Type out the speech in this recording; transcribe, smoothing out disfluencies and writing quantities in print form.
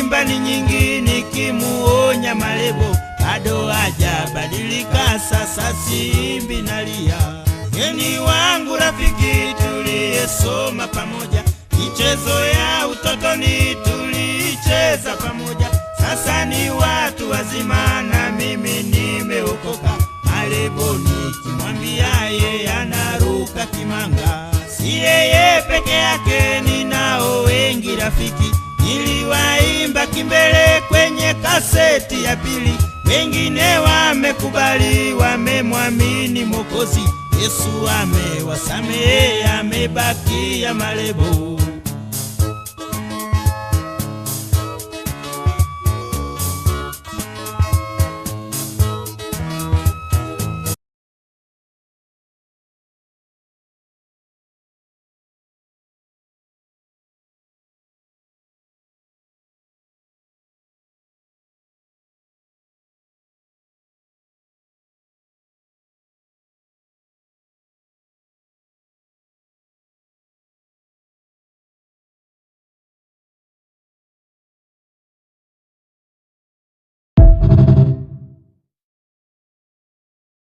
nimeimba ni nyingi nikimuonya Malebo, bado hajabadilika, sasa simbi nalia. Yeni wangu rafiki tuliyesoma pamoja, michezo ya utotoni tulicheza pamoja, sasa ni watu wazima na mimi nimeokoka. Malebo nikimwambia yeye anaruka kimanga. Si yeye peke yake, ninao wengi rafiki, niliwaimba kimbele kwenye kaseti ya pili. Wengine wamekubali, wamemwamini Mwokozi Yesu, amewasamehe, amebakia Malebo.